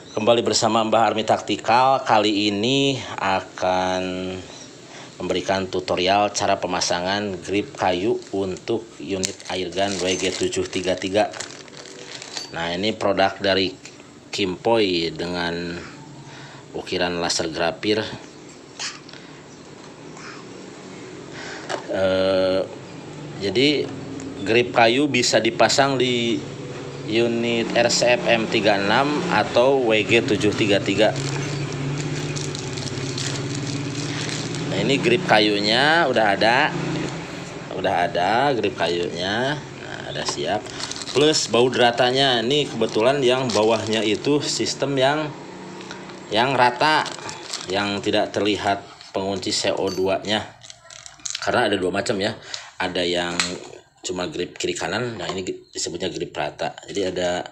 Kembali bersama Mbah Army Taktikal. Kali ini akan memberikan tutorial cara pemasangan grip kayu untuk unit airgun WG733. Nah, ini produk dari Kimpoy dengan ukiran laser grafir. Jadi grip kayu bisa dipasang di unit RCF M36 atau WG733. Nah, ini grip kayunya udah ada grip kayunya. Nah, ada siap. Plus baut ratanya, ini kebetulan yang bawahnya itu sistem yang rata, yang tidak terlihat pengunci CO2-nya. Karena ada dua macam ya. Ada yang cuma grip kiri kanan, nah ini disebutnya grip rata. Jadi ada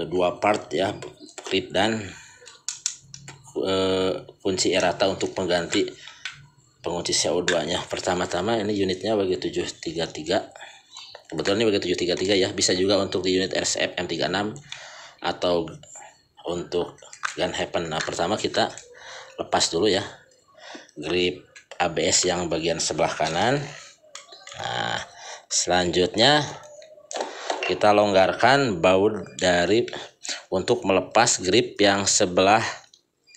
dua part ya, grip dan kunci rata untuk pengganti pengunci CO2-nya. Pertama-tama ini unitnya WG733. Kebetulan ini WG733 ya, bisa juga untuk di unit RCF M36 atau untuk Gun Happen. Nah, pertama kita lepas dulu ya grip ABS yang bagian sebelah kanan. Nah, selanjutnya kita longgarkan baut untuk melepas grip yang sebelah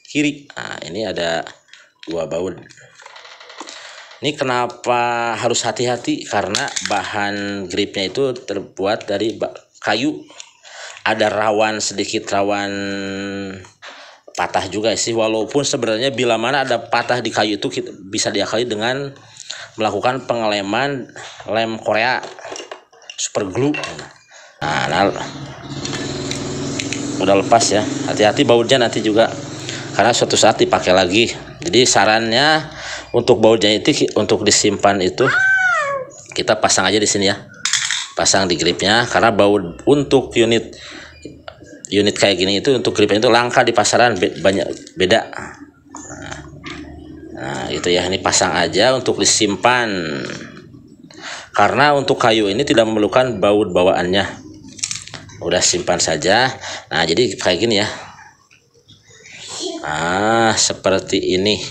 kiri. Nah, ini ada dua baut. Ini kenapa harus hati-hati? Karena bahan gripnya itu terbuat dari kayu. Ada sedikit rawan patah juga sih. Walaupun sebenarnya bila mana ada patah di kayu itu bisa diakali dengan melakukan pengeleman lem Korea super glue. Nah, udah lepas ya. Hati-hati bautnya nanti juga, karena suatu saat dipakai lagi. Jadi sarannya untuk bautnya itu untuk disimpan itu kita pasang aja di sini ya, pasang di gripnya. Karena baut untuk unit kayak gini itu untuk gripnya itu langka di pasaran, beda. Nah, itu ya, ini pasang aja untuk disimpan. Karena untuk kayu ini tidak memerlukan baut bawaannya. Udah simpan saja. Nah, jadi kayak gini ya. Nah, seperti ini.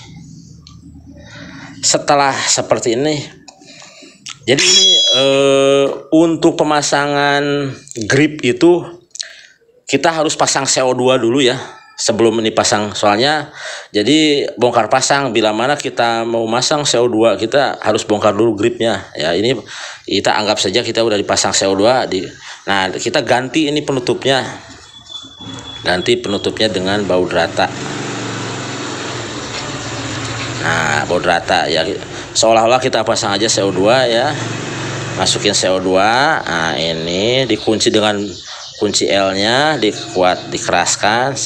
Setelah seperti ini, jadi ini untuk pemasangan grip itu kita harus pasang CO2 dulu ya sebelum ini pasang. Soalnya jadi bongkar pasang, bila mana kita mau masang CO2 kita harus bongkar dulu gripnya ya. Ini kita anggap saja kita udah dipasang CO2 nah, kita ganti ini penutupnya, dengan baut rata. Nah, baut rata ya, seolah-olah kita pasang aja CO2 ya, masukin CO2. Nah, ini dikunci dengan kunci L-nya, dikeraskan,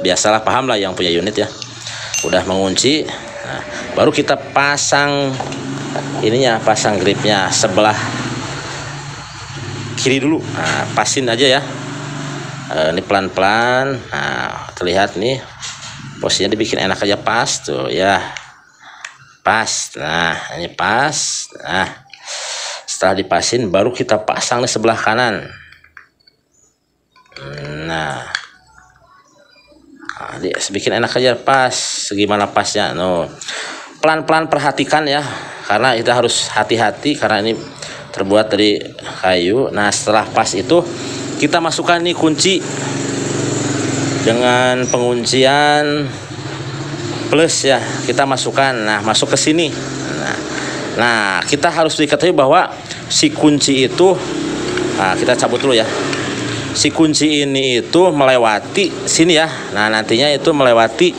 biasalah, paham lah yang punya unit ya. Udah mengunci, nah, baru kita pasang ininya, pasang gripnya sebelah kiri dulu. Nah, pasin aja ya. Ini pelan-pelan. Nah, terlihat nih posisinya dibikin enak aja, pas tuh ya, pas. Nah, ini pas. Nah, setelah dipasin baru kita pasang di sebelah kanan. Nah, bikin enak aja, pas. Gimana pasnya? No, pelan-pelan, perhatikan ya, karena kita harus hati-hati karena ini terbuat dari kayu. Nah, setelah pas itu kita masukkan nih kunci dengan penguncian plus ya, kita masukkan. Nah, masuk ke sini. Nah, kita harus diketahui bahwa si kunci itu, nah, kita cabut dulu ya. Si kunci ini itu melewati sini ya. Nah, nantinya itu melewati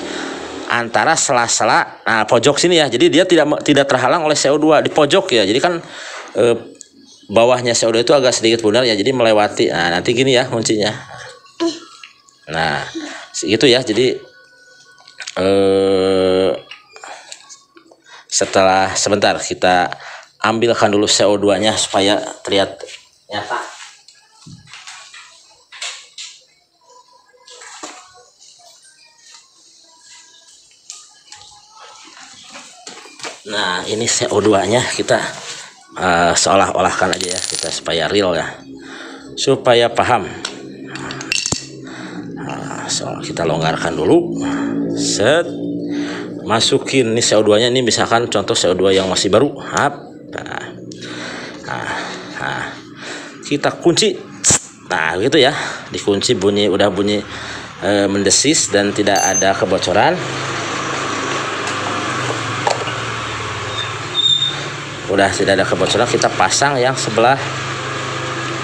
antara sela-sela, nah, pojok sini ya. Jadi dia tidak terhalang oleh CO2 di pojok ya. Jadi kan bawahnya CO2 itu agak sedikit bundar ya. Jadi melewati. Nah, nanti gini ya kuncinya. Nah, itu ya. Jadi setelah sebentar kita ambilkan dulu CO2-nya supaya terlihat nyata. Nah, ini CO2-nya kita seolah-olahkan aja ya, kita supaya real ya, supaya paham. Nah, So, kita longgarkan dulu. Set. Masukin nih CO2 nya, ini misalkan contoh CO2 yang masih baru. Nah, kita kunci. Nah gitu ya, dikunci, udah bunyi mendesis dan tidak ada kebocoran. Udah tidak ada kebocoran, kita pasang yang sebelah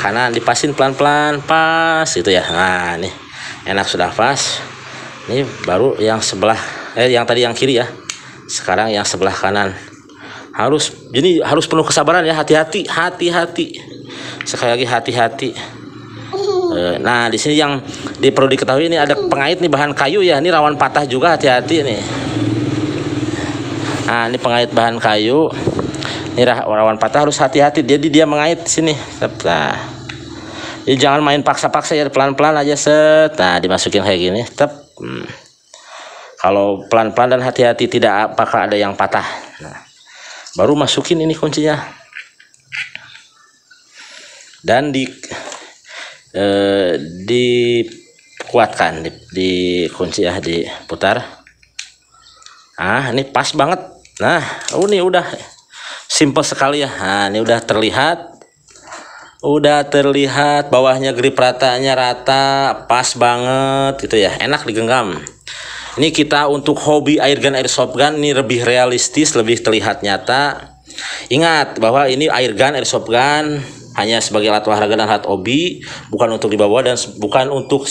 kanan, dipasin pelan-pelan, pas gitu ya. Nah nih enak, sudah pas. Ini baru yang sebelah yang tadi yang kiri ya, sekarang yang sebelah kanan. Harus penuh kesabaran ya, hati-hati. Sekali lagi hati-hati. Nah di sini yang perlu diketahui, ini ada pengait nih, bahan kayu ya, ini rawan patah juga, hati-hati nih. Nah ini pengait bahan kayu, ini rawan patah, harus hati-hati. Jadi dia mengait di sini. Nah, jadi jangan main paksa-paksa ya, pelan-pelan aja set. Nah dimasukin kayak gini, Kalau pelan-pelan dan hati-hati, tidak bakal ada yang patah. Nah, baru masukin ini kuncinya. Dan dikuatkan, dikunci ya, diputar. Nah, ini pas banget. Nah, ini udah simple sekali ya. Nah, ini udah terlihat bawahnya, grip ratanya rata, pas banget gitu ya. Enak digenggam. Ini kita untuk hobi airgun, airsoft gun, ini lebih realistis, lebih terlihat nyata. Ingat bahwa ini airgun, airsoft gun hanya sebagai alat olahraga dan alat hobi, bukan untuk dibawa dan bukan untuk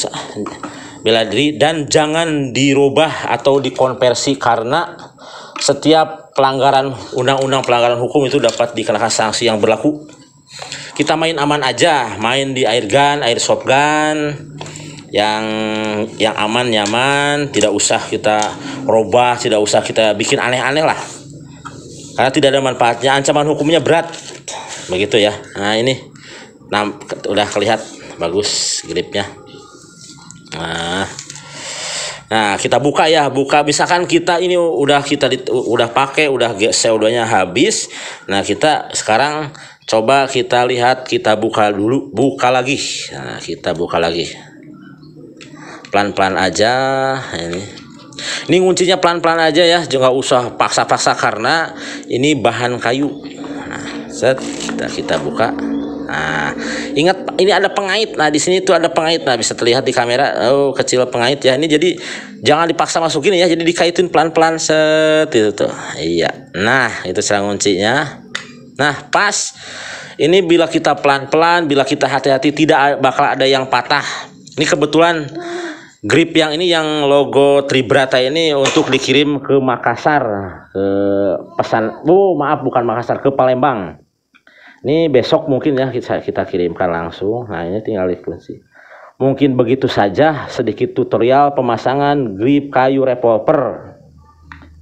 bela diri, dan jangan dirubah atau dikonversi, karena setiap pelanggaran undang-undang, pelanggaran hukum itu dapat dikenakan sanksi yang berlaku. Kita main aman aja, main di airgun, airsoft gun yang aman, nyaman, tidak usah kita robah, tidak usah kita bikin aneh-aneh lah, karena tidak ada manfaatnya, ancaman hukumnya berat, begitu ya. Nah ini udah kelihatan bagus gripnya. Nah kita buka ya, misalkan kita ini udah pakai, udah CO2 nya habis. Nah kita sekarang coba kita lihat, kita buka lagi. Nah kita buka lagi pelan-pelan aja. Ini nguncinya pelan-pelan aja ya, jangan usah paksa-paksa karena ini bahan kayu. Nah, set kita buka. Nah, ingat ini ada pengait. Nah, di sini tuh ada pengait. Nah, bisa terlihat di kamera. Oh, kecil pengait ya. Ini jadi jangan dipaksa masukin ya. Jadi dikaitin pelan-pelan, set itu tuh. Iya. Nah, itu cara nguncinya. Nah, pas. Ini bila kita pelan-pelan, bila kita hati-hati, tidak bakal ada yang patah. Ini kebetulan grip yang ini, yang logo Tribrata ini untuk dikirim ke Makassar, ke bukan Makassar, ke Palembang. Ini besok mungkin ya kita kirimkan langsung. Nah ini tinggal dikunci. Mungkin begitu saja sedikit tutorial pemasangan grip kayu revolver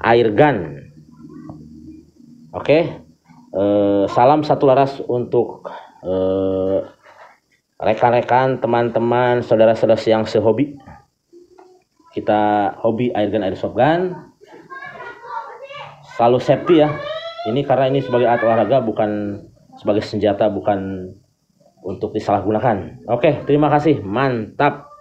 airgun. Oke. Salam satu laras untuk rekan-rekan, teman-teman, saudara-saudara yang sehobi. Kita hobi airgun, airsoft gun, selalu safety ya. Ini karena ini sebagai alat olahraga, bukan sebagai senjata, bukan untuk disalahgunakan. Oke, terima kasih, mantap.